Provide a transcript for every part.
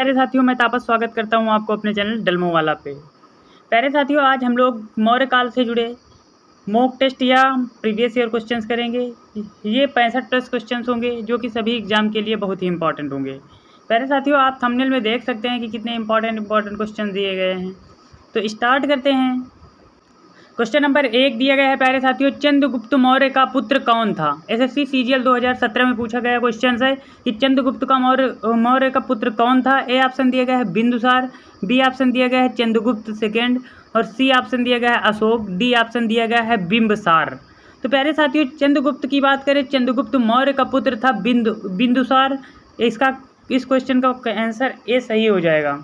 प्यारे साथियों, मैं तापस स्वागत करता हूँ आपको अपने चैनल डलमो वाला पे। प्यारे साथियों, आज हम लोग मौर्य काल से जुड़े मॉक टेस्ट या प्रीवियस ईयर क्वेश्चंस करेंगे। ये 65 प्लस क्वेश्चंस होंगे जो कि सभी एग्जाम के लिए बहुत ही इंपॉर्टेंट होंगे। प्यारे साथियों, आप थंबनेल में देख सकते हैं कि कितने इंपॉर्टेंट क्वेश्चन दिए गए हैं। तो स्टार्ट करते हैं। क्वेश्चन नंबर 1 दिया गया है प्यारे साथियों, चंद्रगुप्त मौर्य का पुत्र कौन था। एसएससी सीजीएल 2017 में पूछा गया क्वेश्चन है कि चंद्रगुप्त का मौर्य का पुत्र कौन था। ए ऑप्शन दिया गया है बिंदुसार, बी ऑप्शन दिया गया है चंद्रगुप्त सेकेंड और सी ऑप्शन दिया गया है अशोक, डी ऑप्शन दिया गया है बिंबसार। तो प्यारे साथियों, चंद्रगुप्त की बात करें, चंद्रगुप्त मौर्य का पुत्र था बिंदुसार। इस क्वेश्चन का आंसर ए सही हो जाएगा।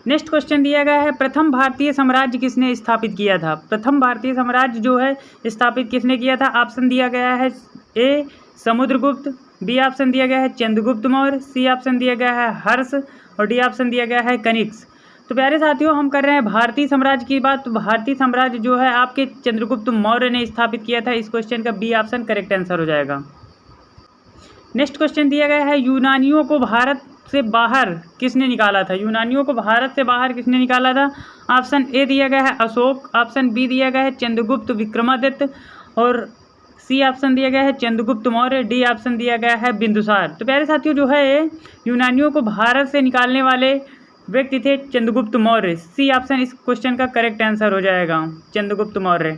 नेक्स्ट क्वेश्चन दिया गया है, प्रथम भारतीय साम्राज्य किसने स्थापित किया था। प्रथम भारतीय साम्राज्य जो है स्थापित किसने किया था। ऑप्शन दिया गया है ए समुद्रगुप्त, बी ऑप्शन दिया गया है चंद्रगुप्त मौर्य, सी ऑप्शन दिया गया है हर्ष और डी ऑप्शन दिया गया है कनिष्क। तो प्यारे साथियों, हम कर रहे हैं भारतीय साम्राज्य की बात। तो भारतीय साम्राज्य जो है आपके चंद्रगुप्त मौर्य ने स्थापित किया था। इस क्वेश्चन का बी ऑप्शन करेक्ट आंसर हो जाएगा। नेक्स्ट क्वेश्चन दिया गया है, यूनानियों को भारत से बाहर किसने निकाला था। यूनानियों को भारत से बाहर किसने निकाला था। ऑप्शन ए दिया गया है अशोक, ऑप्शन बी दिया गया है चंद्रगुप्त विक्रमादित्य और सी ऑप्शन दिया गया है चंद्रगुप्त मौर्य, डी ऑप्शन दिया गया है बिंदुसार। तो प्यारे साथियों, जो है यूनानियों को भारत से निकालने वाले व्यक्ति थे चंद्रगुप्त मौर्य। सी ऑप्शन इस क्वेश्चन का करेक्ट आंसर हो जाएगा, चंद्रगुप्त मौर्य।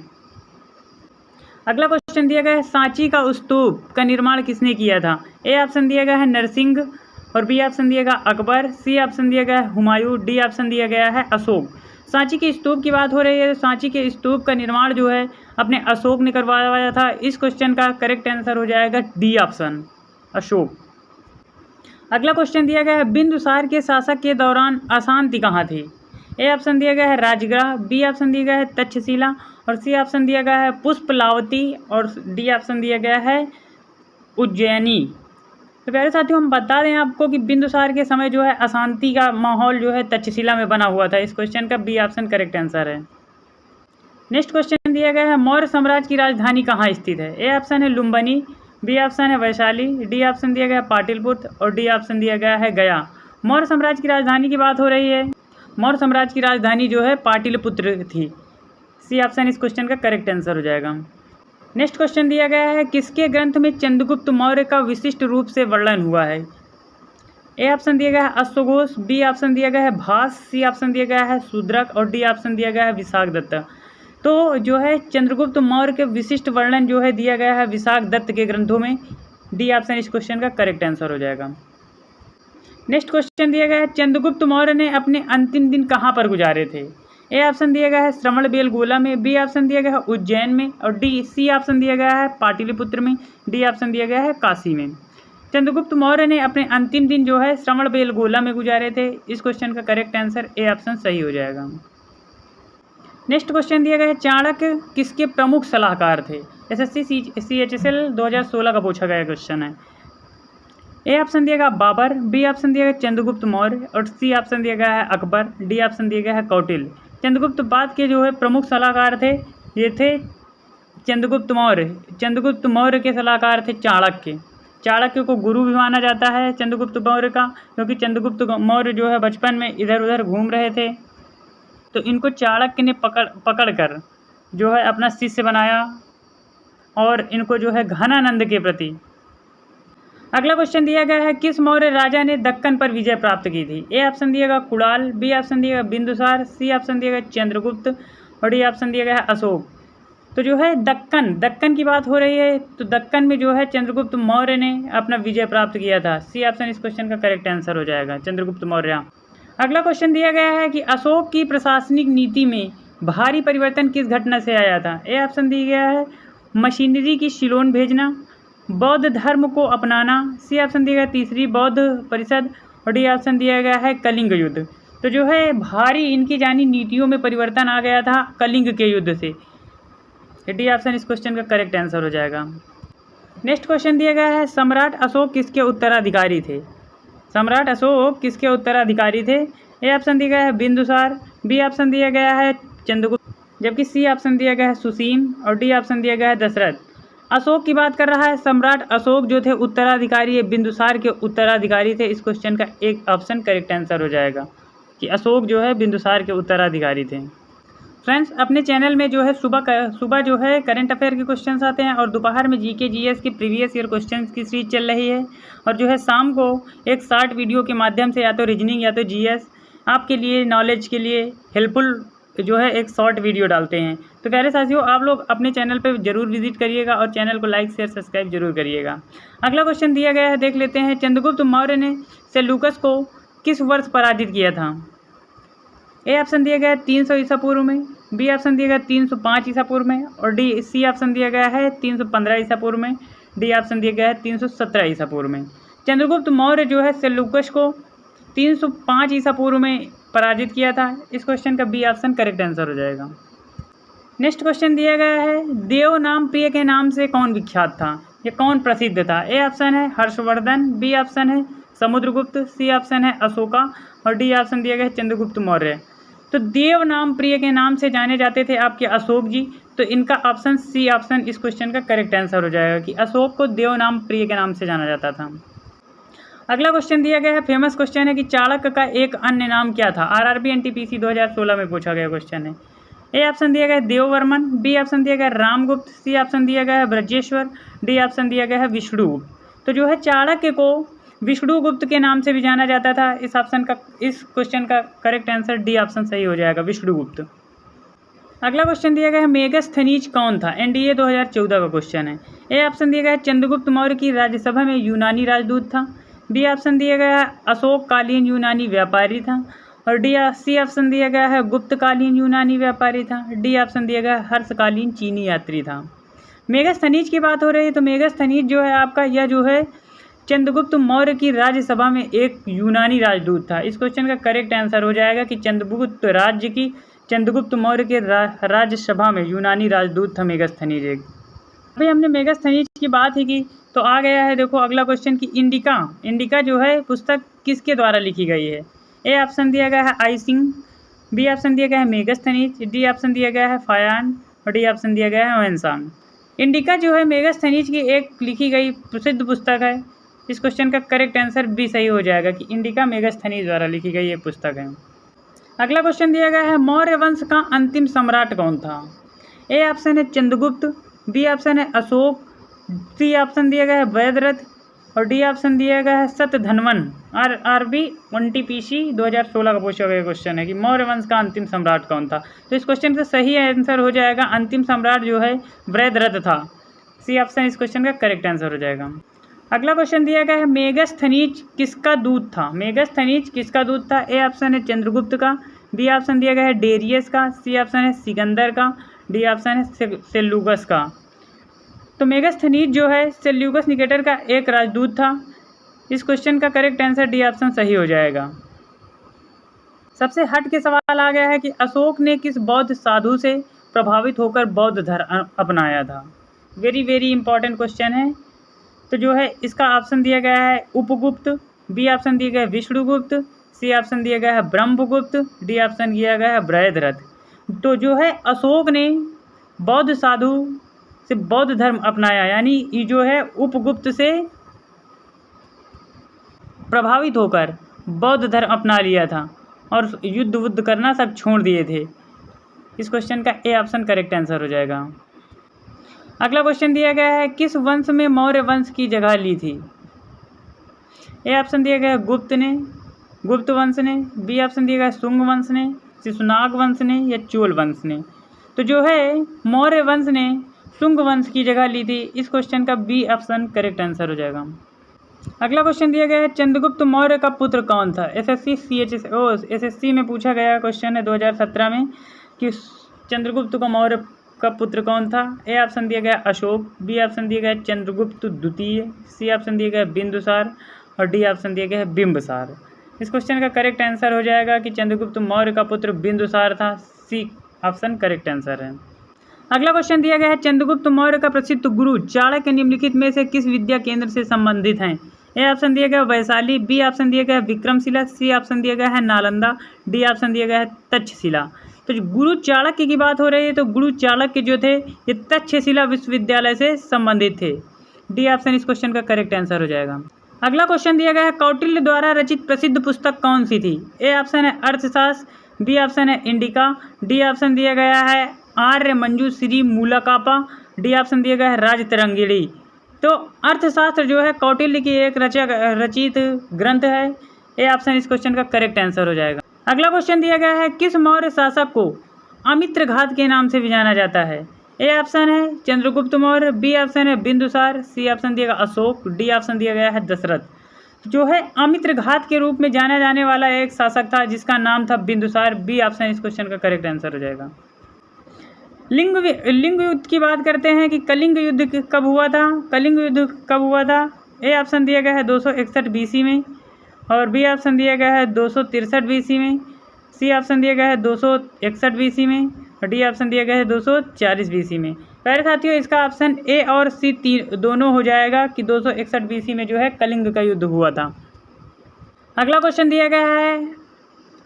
अगला क्वेश्चन दिया गया है, सांची का स्तूप का निर्माण किसने किया था। ए ऑप्शन दिया गया है नरसिंह और बी ऑप्शन दिया गया अकबर, सी ऑप्शन दिया गया है हुमायूं, डी ऑप्शन दिया गया है अशोक। सांची के स्तूप की बात हो रही है। सांची के स्तूप का निर्माण जो है अपने अशोक ने करवाया था। इस क्वेश्चन का करेक्ट आंसर हो जाएगा डी ऑप्शन, अशोक। अगला क्वेश्चन दिया गया है, बिंदुसार के शासक के दौरान अशांति कहाँ थी। ए ऑप्शन दिया गया है राजगृह, बी ऑप्शन दिया गया है तक्षशिला और सी ऑप्शन दिया गया है पुष्पलावती और डी ऑप्शन दिया गया है उज्जैनी। तो प्यारे साथियों, हम बता दें आपको कि बिंदुसार के समय जो है अशांति का माहौल जो है तक्षशिला में बना हुआ था। इस क्वेश्चन का बी ऑप्शन करेक्ट आंसर है। नेक्स्ट क्वेश्चन दिया गया है, मौर्य साम्राज्य की राजधानी कहाँ स्थित है। ए ऑप्शन है लुम्बिनी, बी ऑप्शन है वैशाली, डी ऑप्शन दिया गया है पाटलिपुत्र और डी ऑप्शन दिया गया है गया। मौर्य साम्राज्य की राजधानी की बात हो रही है। मौर्य साम्राज्य की राजधानी जो है पाटलिपुत्र थी। सी ऑप्शन इस क्वेश्चन का करेक्ट आंसर हो जाएगा। नेक्स्ट क्वेश्चन दिया गया है, किसके ग्रंथ में चंद्रगुप्त मौर्य का विशिष्ट रूप से वर्णन हुआ है। ए ऑप्शन दिया गया है अश्वघोष, बी ऑप्शन दिया गया है भास, सी ऑप्शन दिया गया है शूद्रक और डी ऑप्शन दिया गया है विशाखदत्त। तो जो है चंद्रगुप्त मौर्य के विशिष्ट वर्णन जो है दिया गया है विशाखदत्त के ग्रंथों में। डी ऑप्शन इस क्वेश्चन का करेक्ट आंसर हो जाएगा। नेक्स्ट क्वेश्चन दिया गया है, चंद्रगुप्त मौर्य ने अपने अंतिम दिन कहाँ पर गुजारे थे। ए ऑप्शन दिया गया है श्रवणबेलगोला में, बी ऑप्शन दिया गया है उज्जैन में और सी ऑप्शन दिया गया है पाटलिपुत्र में, डी ऑप्शन दिया गया है काशी में। चंद्रगुप्त मौर्य ने अपने अंतिम दिन जो है श्रवणबेलगोला में गुजारे थे। इस क्वेश्चन का करेक्ट आंसर ए ऑप्शन सही हो जाएगा। नेक्स्ट क्वेश्चन दिया गया है, चाणक्य किसके प्रमुख सलाहकार थे। एसएससी CHSL 2016 का पूछा गया क्वेश्चन है। ए ऑप्शन दिया गया बाबर, बी ऑप्शन दिया गया चंद्रगुप्त मौर्य और सी ऑप्शन दिया गया है अकबर, डी ऑप्शन दिया गया है कौटिल्य। चंद्रगुप्त बाद के जो है प्रमुख सलाहकार थे ये थे चंद्रगुप्त मौर्य। चंद्रगुप्त मौर्य के सलाहकार थे चाणक्य। चाणक्य को गुरु भी माना जाता है चंद्रगुप्त मौर्य का, क्योंकि चंद्रगुप्त मौर्य जो है बचपन में इधर उधर घूम रहे थे, तो इनको चाणक्य ने पकड़ कर जो है अपना शिष्य बनाया और इनको जो है घनानंद के प्रति। अगला क्वेश्चन दिया गया है, किस मौर्य राजा ने दक्कन पर विजय प्राप्त की थी। ए ऑप्शन दिया गया कुणाल, बी ऑप्शन दिया गया बिंदुसार, सी ऑप्शन दिया गया चंद्रगुप्त और डी ऑप्शन दिया गया है अशोक। तो जो है दक्कन की बात हो रही है, तो दक्कन में जो है चंद्रगुप्त मौर्य ने अपना विजय प्राप्त किया था। सी ऑप्शन इस क्वेश्चन का करेक्ट आंसर हो जाएगा, चंद्रगुप्त मौर्य। अगला क्वेश्चन दिया गया है कि अशोक की प्रशासनिक नीति में भारी परिवर्तन किस घटना से आया था। ए ऑप्शन दिया गया है मशीनरी की सिलोन भेजना, बौद्ध धर्म को अपनाना, सी ऑप्शन दिया गया तीसरी बौद्ध परिषद और डी ऑप्शन दिया गया है कलिंग युद्ध। तो जो है भारी इनकी जानी नीतियों में परिवर्तन आ गया था कलिंग के युद्ध से। डी ऑप्शन इस क्वेश्चन का करेक्ट आंसर हो जाएगा। नेक्स्ट क्वेश्चन दिया गया है, सम्राट अशोक किसके उत्तराधिकारी थे। सम्राट अशोक किसके उत्तराधिकारी थे। ए ऑप्शन दिया गया है बिंदुसार, बी ऑप्शन दिया गया है चंद्रगुप्त, जबकि सी ऑप्शन दिया गया है सुसीम और डी ऑप्शन दिया गया है दशरथ। अशोक की बात कर रहा है। सम्राट अशोक जो थे उत्तराधिकारी है, बिंदुसार के उत्तराधिकारी थे। इस क्वेश्चन का एक ऑप्शन करेक्ट आंसर हो जाएगा कि अशोक जो है बिंदुसार के उत्तराधिकारी थे। फ्रेंड्स, अपने चैनल में जो है सुबह जो है करंट अफेयर के क्वेश्चंस आते हैं और दोपहर में जीके जीएस के प्रीवियस ईयर क्वेश्चंस की सीरीज चल रही है, और जो है शाम को एक शॉर्ट वीडियो के माध्यम से या तो रीजनिंग या तो जीएस आपके लिए नॉलेज के लिए हेल्पफुल जो है एक शॉर्ट वीडियो डालते हैं। तो प्यारे साथियों, आप लोग अपने चैनल पर जरूर विजिट करिएगा और चैनल को लाइक शेयर सब्सक्राइब जरूर करिएगा। अगला क्वेश्चन दिया गया है, देख लेते हैं। चंद्रगुप्त मौर्य ने सेल्यूकस को किस वर्ष पराजित किया था? ए ऑप्शन दिया गया है 300 ईसा पूर्व में, बी ऑप्शन दिया गया है 305 ईसा पूर्व में, और सी ऑप्शन दिया गया है 315 ईसा पूर्व में, डी ऑप्शन दिया गया है 317 ईसा पूर्व में। चंद्रगुप्त मौर्य जो है सेल्यूकस को 305 ईसा पूर्व में पराजित किया था। इस क्वेश्चन का बी ऑप्शन करेक्ट आंसर हो जाएगा। नेक्स्ट क्वेश्चन दिया गया है, देव नाम प्रिय के नाम से कौन विख्यात था या कौन प्रसिद्ध था? ए ऑप्शन है हर्षवर्धन, बी ऑप्शन है समुद्रगुप्त, सी ऑप्शन है अशोका, और डी ऑप्शन दिया गया है चंद्रगुप्त मौर्य। तो देव नाम प्रिय के नाम से जाने जाते थे आपके अशोक जी, तो इनका ऑप्शन सी ऑप्शन इस क्वेश्चन का करेक्ट आंसर हो जाएगा कि अशोक को देव नाम प्रिय के नाम से जाना जाता था। अगला क्वेश्चन दिया गया है, फेमस क्वेश्चन है कि चाणक्य का एक अन्य नाम क्या था? आरआरबी एनटीपीसी 2016 में पूछा गया क्वेश्चन है। ए ऑप्शन दिया गया है देववर्मन, बी ऑप्शन दिया गया है रामगुप्त, सी ऑप्शन दिया गया है ब्रजेश्वर, डी ऑप्शन दिया गया है विष्णुगुप्त। तो जो है चाणक्य को विष्णुगुप्त के नाम से भी जाना जाता था। इस क्वेश्चन का करेक्ट आंसर डी ऑप्शन सही हो जाएगा, विष्णुगुप्त। अगला क्वेश्चन दिया गया है, मेगस्थनीज कौन था? एनडीए 2014 का क्वेश्चन है। ए ऑप्शन दिया गया है चंद्रगुप्त मौर्य की राज्यसभा में यूनानी राजदूत था, बी ऑप्शन दिया गया है अशोककालीन यूनानी व्यापारी था, और सी ऑप्शन दिया गया है गुप्तकालीन यूनानी व्यापारी था, डी ऑप्शन दिया गया है हर्षकालीन चीनी यात्री था। मेगस्थनीज की बात हो रही है, तो मेगस्थनीज जो है आपका यह जो है चंद्रगुप्त मौर्य की राज्यसभा में एक यूनानी राजदूत था। इस क्वेश्चन का करेक्ट आंसर हो जाएगा कि चंद्रगुप्त मौर्य के राज्यसभा में यूनानी राजदूत था मेगस्थनीज एक। अभी हमने मेगस्थनीज की बात ही की, तो आ गया है देखो अगला क्वेश्चन कि इंडिका जो है पुस्तक किसके द्वारा लिखी गई है? ए ऑप्शन दिया गया है आई सिंह, बी ऑप्शन दिया गया है मेगस्थनीज, डी ऑप्शन दिया गया है फायान, और डी ऑप्शन दिया गया है ओवेन्सान। इंडिका जो है मेगस्थनीज की एक लिखी गई प्रसिद्ध पुस्तक है। इस क्वेश्चन का करेक्ट आंसर भी सही हो जाएगा कि इंडिका मेगस्थनीज द्वारा लिखी गई एक पुस्तक है। अगला क्वेश्चन दिया गया है, मौर्य वंश का अंतिम सम्राट कौन था? ए ऑप्शन है चंद्रगुप्त, बी ऑप्शन है अशोक, सी ऑप्शन दिया गया है वैदरथ, और डी ऑप्शन दिया गया है शतधन्वन। आरआरबी एनटीपीसी 2016 का पूछा गया क्वेश्चन है कि मौर्य वंश का अंतिम सम्राट कौन था। तो इस क्वेश्चन का सही आंसर हो जाएगा अंतिम सम्राट जो है वैदरथ था। सी ऑप्शन इस क्वेश्चन का करेक्ट आंसर हो जाएगा। अगला क्वेश्चन दिया गया है, मेगस्थनीज किसका दूत था? मेगस्थनीज किसका दूत था? ए ऑप्शन है चंद्रगुप्त का, बी ऑप्शन दिया गया है डेरियस का, सी ऑप्शन है सिकंदर का, डी ऑप्शन है सेल्यूकस का। तो मेगस्थनीज जो है सेल्यूकस निकेटर का एक राजदूत था। इस क्वेश्चन का करेक्ट आंसर डी ऑप्शन सही हो जाएगा। सबसे हट के सवाल आ गया है कि अशोक ने किस बौद्ध साधु से प्रभावित होकर बौद्ध धर्म अपनाया था? वेरी वेरी इंपॉर्टेंट क्वेश्चन है। तो जो है इसका ऑप्शन दिया गया है उपगुप्त, बी ऑप्शन दिया गया है विष्णुगुप्त, सी ऑप्शन दिया गया है ब्रह्मगुप्त, डी ऑप्शन दिया गया है बृहद्रथ। तो जो है अशोक ने बौद्ध साधु से बौद्ध धर्म अपनाया, यानी ये जो है उपगुप्त से प्रभावित होकर बौद्ध धर्म अपना लिया था और युद्ध वुद्ध करना सब छोड़ दिए थे। इस क्वेश्चन का ए ऑप्शन करेक्ट आंसर हो जाएगा। अगला क्वेश्चन दिया गया है, किस वंश में मौर्य वंश की जगह ली थी? ए ऑप्शन दिया गया है गुप्त वंश ने, बी ऑप्शन दिया गया है शुंग वंश ने, शिशुनाग वंश ने, या चोल वंश ने। तो जो है मौर्य वंश ने शुंग वंश की जगह ली थी। इस क्वेश्चन का बी ऑप्शन करेक्ट आंसर हो जाएगा। अगला क्वेश्चन दिया गया है, चंद्रगुप्त मौर्य का पुत्र कौन था? एसएससी में पूछा गया क्वेश्चन है 2017 में कि चंद्रगुप्त को मौर्य का पुत्र कौन था? ए ऑप्शन दिया गया अशोक, बी ऑप्शन दिया गया चंद्रगुप्त द्वितीय, सी ऑप्शन दिया गया बिंदुसार, और डी ऑप्शन दिया गया है बिंबसार। इस क्वेश्चन का करेक्ट आंसर हो जाएगा कि चंद्रगुप्त मौर्य का पुत्र बिंदुसार था। सी ऑप्शन करेक्ट आंसर है। अगला क्वेश्चन दिया गया है, चंद्रगुप्त मौर्य का प्रसिद्ध गुरु चाणक्य निम्नलिखित में से किस विद्या केंद्र से संबंधित हैं? ए ऑप्शन दिया गया वैशाली, बी ऑप्शन दिया गया विक्रमशिला, सी ऑप्शन दिया गया है नालंदा, डी ऑप्शन दिया गया है तक्षशिला। तो तो जो गुरु चाणक्य की बात हो रही है, तो गुरु चाणक्य जो थे ये तक्षशिला विश्वविद्यालय से संबंधित थे। डी ऑप्शन इस क्वेश्चन का करेक्ट आंसर हो जाएगा। अगला क्वेश्चन दिया गया है, कौटिल्य द्वारा रचित प्रसिद्ध पुस्तक कौन सी थी? ए ऑप्शन है अर्थशास्त्र, बी ऑप्शन है इंडिका, डी ऑप्शन दिया गया है आर्य मंजूश्री मूलकापा, डी ऑप्शन दिया गया है राजतरंगिणी। तो अर्थशास्त्र जो है कौटिल्य की एक रचित ग्रंथ है। ए ऑप्शन इस क्वेश्चन का करेक्ट आंसर हो जाएगा। अगला क्वेश्चन दिया गया है, किस मौर्य शासक को अमित्रघात के नाम से भी जाना जाता है? ए ऑप्शन है चंद्रगुप्त मौर्य, बी ऑप्शन है बिंदुसार, सी ऑप्शन दिया गया अशोक, डी ऑप्शन दिया गया है दशरथ। जो है अमित्रघात के रूप में जाना जाने वाला एक शासक था जिसका नाम था बिंदुसार। बी ऑप्शन इस क्वेश्चन का करेक्ट आंसर हो जाएगा। लिंग युद्ध की बात करते हैं कि कलिंग युद्ध कब हुआ था? कलिंग युद्ध कब हुआ था? ए ऑप्शन दिया गया है 261 BC में, और बी ऑप्शन दिया गया है 263 BC में, सी ऑप्शन दिया गया है 261 BC में, और डी ऑप्शन दिया गया है 240 BC में। प्यारे साथियों, इसका ऑप्शन ए और सी दोनों हो जाएगा कि 261 BC में जो है कलिंग का युद्ध हुआ था। अगला क्वेश्चन दिया गया है,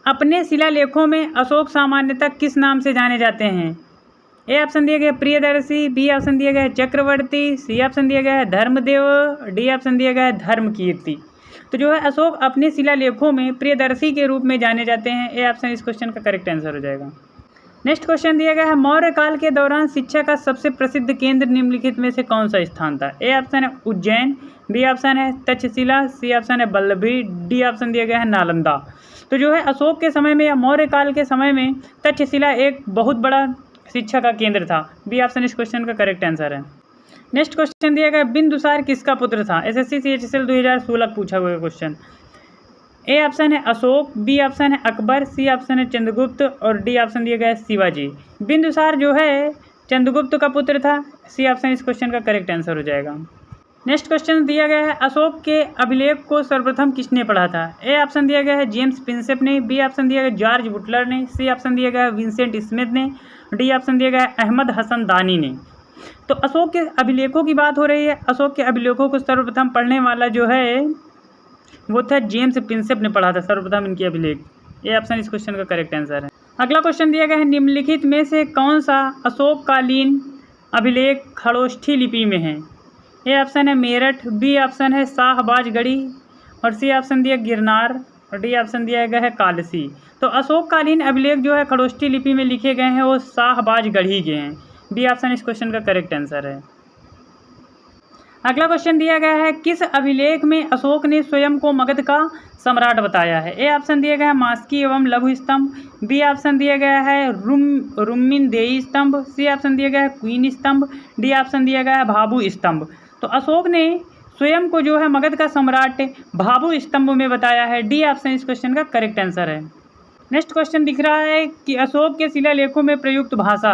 अपने शिलालेखों में अशोक सामान्यतः किस नाम से जाने जाते हैं? ए ऑप्शन दिया गया है प्रियदर्शी, बी ऑप्शन दिया गया है चक्रवर्ती, सी ऑप्शन दिया गया है धर्मदेव, डी ऑप्शन दिया गया है धर्मकीर्ति। तो जो है अशोक अपने शिलालेखों में प्रियदर्शी के रूप में जाने जाते हैं। ए ऑप्शन इस क्वेश्चन का करेक्ट आंसर हो जाएगा। नेक्स्ट क्वेश्चन दिया गया है, मौर्य काल के दौरान शिक्षा का सबसे प्रसिद्ध केंद्र निम्नलिखित में से कौन सा स्थान था? ए ऑप्शन है उज्जैन, बी ऑप्शन है तक्षशिला, सी ऑप्शन है वल्लभी, डी ऑप्शन दिया गया है नालंदा। तो जो है अशोक के समय में या मौर्य काल के समय में तक्षशिला एक बहुत बड़ा शिक्षा का केंद्र था। बी ऑप्शन इस क्वेश्चन का करेक्ट आंसर है। नेक्स्ट क्वेश्चन दिया गया, बिंदुसार किसका पुत्र था? एसएससी CHSL 2016 पूछा हुआ क्वेश्चन। ए ऑप्शन है अशोक, बी ऑप्शन है अकबर, सी ऑप्शन है चंद्रगुप्त, और डी ऑप्शन दिया गया है शिवाजी। बिंदुसार जो है चंद्रगुप्त का पुत्र था। सी ऑप्शन इस क्वेश्चन का करेक्ट आंसर हो जाएगा। नेक्स्ट क्वेश्चन दिया गया है, अशोक के अभिलेख को सर्वप्रथम किसने पढ़ा था? ए ऑप्शन दिया गया है जेम्स प्रिंसेप ने, बी ऑप्शन दिया गया जॉर्ज बुटलर ने, सी ऑप्शन दिया गया है विंसेंट स्मिथ ने, डी ऑप्शन दिया गया है अहमद हसन दानी ने। तो अशोक के अभिलेखों की बात हो रही है। अशोक के अभिलेखों को सर्वप्रथम पढ़ने वाला जो है वो था जेम्स प्रिंसेप ने पढ़ा था सर्वप्रथम इनके अभिलेख। ये ऑप्शन इस क्वेश्चन का करेक्ट आंसर है। अगला क्वेश्चन दिया गया है, निम्नलिखित में से कौन सा अशोककालीन अभिलेख खड़ोष्ठी लिपि में है? ए ऑप्शन है मेरठ, बी ऑप्शन है शाहबाजगढ़ी, और सी ऑप्शन दिया गिरनार, और डी ऑप्शन दिया गया है कालसी। तो अशोककालीन अभिलेख जो है खड़ोष्ठी लिपि में लिखे गए हैं वो शाहबाजगढ़ी के हैं। बी ऑप्शन इस क्वेश्चन का करेक्ट आंसर है। अगला क्वेश्चन दिया गया है, किस अभिलेख में अशोक ने स्वयं को मगध का सम्राट बताया है? ए ऑप्शन दिया गया है मास्की एवं लघु स्तंभ, बी ऑप्शन दिया गया है रुम्मिनदेई स्तंभ, सी ऑप्शन दिया गया है क्वीन स्तंभ, डी ऑप्शन दिया गया है भाभु स्तंभ। तो अशोक ने स्वयं को जो है मगध का सम्राट भाभु स्तंभ में बताया है। डी ऑप्शन इस क्वेश्चन का करेक्ट आंसर है। नेक्स्ट क्वेश्चन दिख रहा है कि अशोक के शिलालेखों में प्रयुक्त भाषा,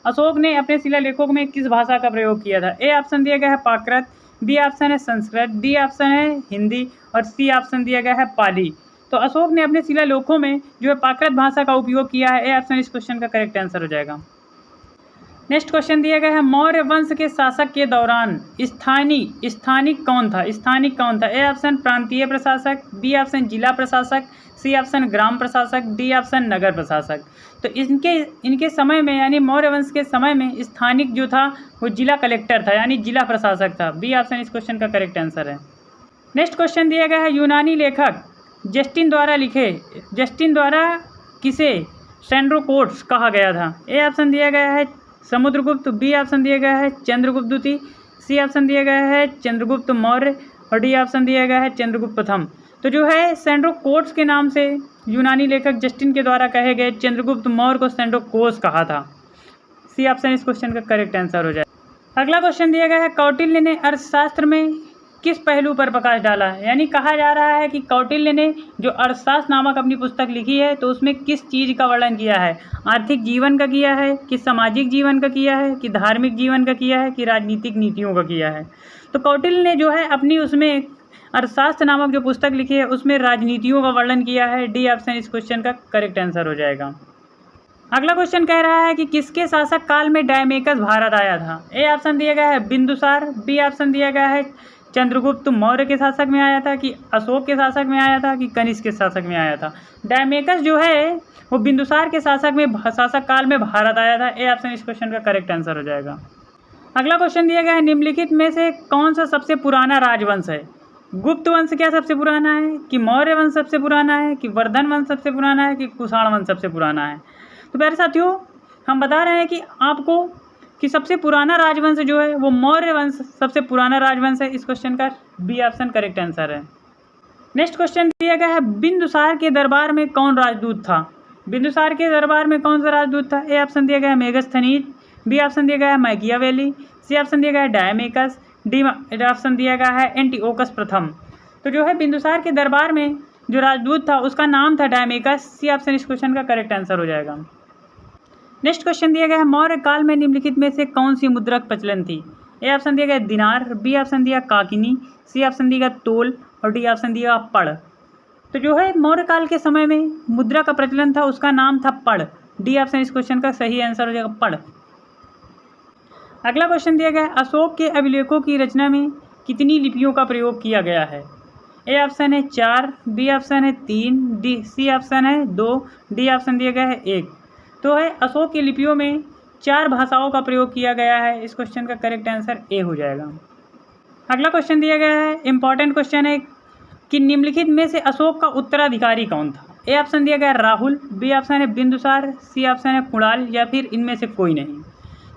अशोक ने अपने शिलालेखों में किस भाषा का प्रयोग किया था? ए ऑप्शन दिया गया है प्राकृत, बी ऑप्शन है संस्कृत, डी ऑप्शन है हिंदी, और सी ऑप्शन दिया गया है पाली। तो अशोक ने अपने शिलालेखों में जो है प्राकृत भाषा का उपयोग किया है। ए ऑप्शन इस क्वेश्चन का करेक्ट आंसर हो जाएगा। नेक्स्ट क्वेश्चन दिया गया है, मौर्य वंश के शासक के दौरान स्थानिक कौन था? स्थानिक कौन था? ए ऑप्शन प्रांतीय प्रशासक, बी ऑप्शन जिला प्रशासक, सी ऑप्शन ग्राम प्रशासक, डी ऑप्शन नगर प्रशासक। तो इनके समय में यानी मौर्य वंश के समय में स्थानिक जो था वो जिला कलेक्टर था यानी जिला प्रशासक था। बी ऑप्शन इस क्वेश्चन का करेक्ट आंसर है। नेक्स्ट क्वेश्चन दिया गया है, यूनानी लेखक जस्टिन द्वारा किसे सेंड्रोकोट्स कहा गया था? ए ऑप्शन दिया गया है समुद्रगुप्त, बी ऑप्शन दिया गया है चंद्रगुप्त द्वितीय, सी ऑप्शन दिया गया है चंद्रगुप्त मौर्य, और डी ऑप्शन दिया गया है चंद्रगुप्त प्रथम। तो जो है सेंड्रोकोट्स के नाम से यूनानी लेखक जस्टिन के द्वारा कहे गए चंद्रगुप्त मौर्य को सेंड्रोकोस कहा था। सी ऑप्शन इस क्वेश्चन का करेक्ट आंसर हो जाए। अगला क्वेश्चन दिया गया है, कौटिल्य ने अर्थशास्त्र में किस पहलू पर प्रकाश डाला है? यानी कहा जा रहा है कि कौटिल्य ने जो अर्थशास्त्र नामक अपनी पुस्तक लिखी है तो उसमें किस चीज़ का वर्णन किया है? आर्थिक जीवन का किया है, कि सामाजिक जीवन का किया है, कि धार्मिक जीवन का किया है, कि राजनीतिक नीतियों का किया है? तो कौटिल्य ने जो है अपनी उसमें अर्थशास्त्र नामक जो पुस्तक लिखी है उसमें राजनीतियों का वर्णन किया है। डी ऑप्शन इस क्वेश्चन का करेक्ट आंसर हो जाएगा। अगला क्वेश्चन कह रहा है कि किसके शासक काल में डायमेकस भारत आया था? ए ऑप्शन दिया गया है बिंदुसार, बी ऑप्शन दिया गया है चंद्रगुप्त मौर्य के शासक में आया था, कि अशोक के शासक में आया था, कि कनिष्क के शासक में आया था? डायमेकस जो है वो बिंदुसार के शासक काल में भारत आया था। ए ऑप्शन इस क्वेश्चन का करेक्ट आंसर हो जाएगा। अगला क्वेश्चन दिया गया है, निम्नलिखित में से कौन सा सबसे पुराना राजवंश है? गुप्त वंश क्या सबसे पुराना है, कि मौर्य वंश सबसे पुराना है, कि वर्धन वंश सबसे पुराना है, कि कुषाण वंश सबसे पुराना है? तो प्यारे साथियों, हम बता रहे हैं कि आपको कि सबसे पुराना राजवंश जो है वो मौर्य वंश सबसे पुराना राजवंश है। इस क्वेश्चन का बी ऑप्शन करेक्ट आंसर है। नेक्स्ट क्वेश्चन दिया गया है, बिंदुसार के दरबार में कौन राजदूत था? बिंदुसार के दरबार में कौन सा राजदूत था? ए ऑप्शन दिया गया है मेगस्थनीज, बी ऑप्शन दिया गया है मैकियावेली, सी ऑप्शन दिया गया है डायमेकस, डी ऑप्शन दिया गया है एंटिओकस प्रथम। तो जो है बिंदुसार के दरबार में जो राजदूत था उसका नाम था डायमेकस। सी ऑप्शन इस क्वेश्चन का करेक्ट आंसर हो जाएगा। नेक्स्ट क्वेश्चन दिया गया है, मौर्य काल में निम्नलिखित में से कौन सी मुद्रा प्रचलन थी? ए ऑप्शन दिया गया दिनार, बी ऑप्शन दिया काकिनी, सी ऑप्शन दिया तोल और डी ऑप्शन दिया पड़। तो जो है मौर्य काल के समय में मुद्रा का प्रचलन था उसका नाम था पड़। डी ऑप्शन इस क्वेश्चन का सही आंसर हो जाएगा, पड़। अगला क्वेश्चन दिया गया है, अशोक के अभिलेखों की रचना में कितनी लिपियों का प्रयोग किया गया है? ए ऑप्शन है 4, बी ऑप्शन है 3, सी ऑप्शन है 2, डी ऑप्शन दिया गया है 1। तो है अशोक की लिपियों में 4 भाषाओं का प्रयोग किया गया है। इस क्वेश्चन का करेक्ट आंसर ए हो जाएगा। अगला क्वेश्चन दिया गया है, इंपॉर्टेंट क्वेश्चन है कि निम्नलिखित में से अशोक का उत्तराधिकारी कौन था? ए ऑप्शन दिया गया है राहुल, बी ऑप्शन है बिंदुसार, सी ऑप्शन है कुणाल या फिर इनमें से कोई नहीं।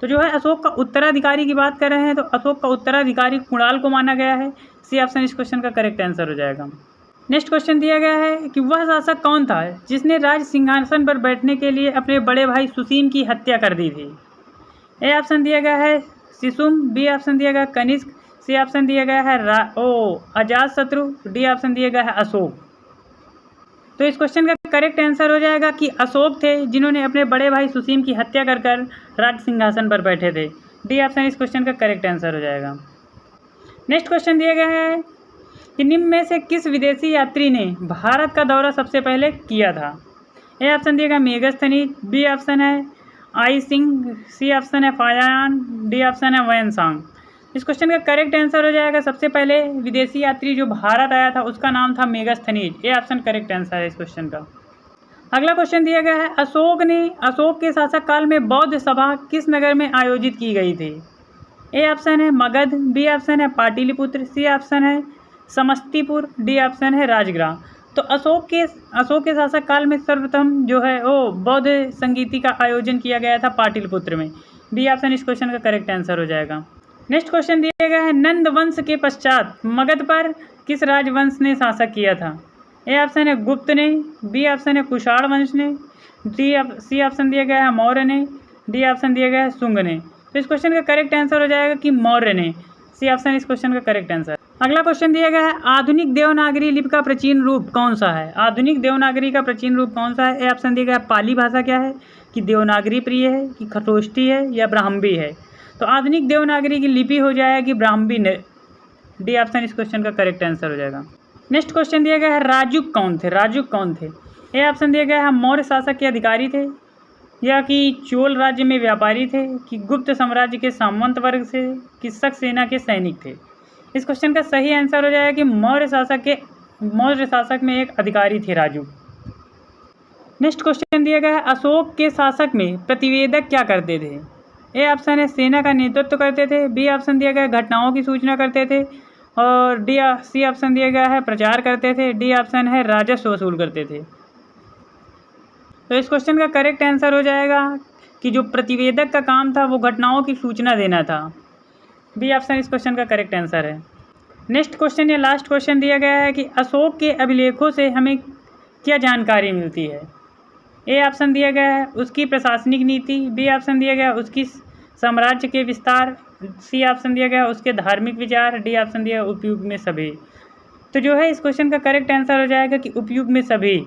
तो जो है अशोक का उत्तराधिकारी की बात कर रहे हैं तो अशोक का उत्तराधिकारी कुणाल को माना गया है। सी ऑप्शन इस क्वेश्चन का करेक्ट आंसर हो जाएगा। नेक्स्ट क्वेश्चन दिया गया है कि वह शासक कौन था जिसने राज सिंहासन पर बैठने के लिए अपने बड़े भाई सुसीम की हत्या कर दी थी? ए ऑप्शन दिया गया है शिशुम, बी ऑप्शन दिया गया है कनिष्क, सी ऑप्शन दिया गया है अजातशत्रु, डी ऑप्शन दिया गया है अशोक। तो इस क्वेश्चन का करेक्ट आंसर हो जाएगा कि अशोक थे जिन्होंने अपने बड़े भाई सुसीम की हत्या कर राज सिंहासन पर बैठे थे। डी ऑप्शन इस क्वेश्चन का करेक्ट आंसर हो जाएगा। नेक्स्ट क्वेश्चन दिया गया है कि निम्न में से किस विदेशी यात्री ने भारत का दौरा सबसे पहले किया था? ए ऑप्शन दिया गया मेगस्थनीज, बी ऑप्शन है आई सिंह, सी ऑप्शन है फायान, डी ऑप्शन है वैनसांग। इस क्वेश्चन का करेक्ट आंसर हो जाएगा, सबसे पहले विदेशी यात्री जो भारत आया था उसका नाम था Megasthenes. A option correct answer है इस क्वेश्चन का। अगला क्वेश्चन दिया गया है, अशोक के शासक काल में बौद्ध सभा किस नगर में आयोजित की गई थी? ए ऑप्शन है मगध, बी ऑप्शन है पाटलिपुत्र, सी ऑप्शन है समस्तीपुर, डी ऑप्शन है राजगृह। तो अशोक के शासक काल में सर्वप्रथम जो है वो बौद्ध संगीति का आयोजन किया गया था पाटलिपुत्र में। बी ऑप्शन इस क्वेश्चन का करेक्ट आंसर हो जाएगा। नेक्स्ट क्वेश्चन दिया गया है, नंद वंश के पश्चात मगध पर किस राजवंश ने शासक किया था? ए ऑप्शन है गुप्त ने, बी ऑप्शन है कुषाण वंश ने, सी ऑप्शन दिया गया है मौर्य ने, डी ऑप्शन दिया गया है शुंग ने। तो इस क्वेश्चन का करेक्ट आंसर हो जाएगा कि मौर्य ने। सी ऑप्शन इस क्वेश्चन का करेक्ट आंसर। अगला क्वेश्चन दिया गया है, आधुनिक देवनागरी लिपि का प्राचीन रूप कौन सा है? आधुनिक देवनागरी का प्राचीन रूप कौन सा है? ए ऑप्शन दिया गया है पाली भाषा क्या है, कि देवनागरी प्रिय है, कि खटोष्ठी है या ब्राह्मी है? तो आधुनिक देवनागरी की लिपि हो जाएगी ब्राह्मी। डी ऑप्शन इस क्वेश्चन का करेक्ट आंसर हो जाएगा। नेक्स्ट क्वेश्चन दिया गया है, राजुक कौन थे? राजुक कौन थे? ए ऑप्शन दिया गया है मौर्य शासक के अधिकारी थे, या कि चोल राज्य में व्यापारी थे, कि गुप्त साम्राज्य के सामंत वर्ग से, कि शक सेना के सैनिक थे? इस क्वेश्चन का सही आंसर हो जाएगा कि मौर्य शासक में एक अधिकारी थे राजू। नेक्स्ट क्वेश्चन दिया गया है, अशोक के शासक में प्रतिवेदक क्या करते थे? ए ऑप्शन है सेना का नेतृत्व करते थे, बी ऑप्शन दिया गया है घटनाओं की सूचना करते थे, और सी ऑप्शन दिया गया है प्रचार करते थे, डी ऑप्शन है राजस्व वसूल करते थे। तो इस क्वेश्चन का करेक्ट आंसर हो जाएगा कि जो प्रतिवेदक का काम था वो घटनाओं की सूचना देना था। बी ऑप्शन इस क्वेश्चन का करेक्ट आंसर है। नेक्स्ट क्वेश्चन या लास्ट क्वेश्चन दिया गया है कि अशोक के अभिलेखों से हमें क्या जानकारी मिलती है? ए ऑप्शन दिया गया है उसकी प्रशासनिक नीति, बी ऑप्शन दिया गया उसकी साम्राज्य के विस्तार, सी ऑप्शन दिया गया उसके धार्मिक विचार, डी ऑप्शन दिया उपयुक्त में सभी। तो जो है इस क्वेश्चन का करेक्ट आंसर हो जाएगा कि उपयुक्त में सभी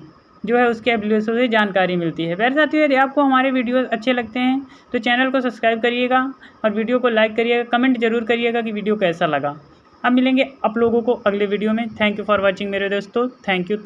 जो है उसके अभिलेखों से जानकारी मिलती है। प्यारे साथियों, यदि आपको हमारे वीडियोस अच्छे लगते हैं तो चैनल को सब्सक्राइब करिएगा और वीडियो को लाइक करिएगा, कमेंट जरूर करिएगा कि वीडियो कैसा लगा। अब मिलेंगे आप लोगों को अगले वीडियो में। थैंक यू फॉर वॉचिंग मेरे दोस्तों। Thank you.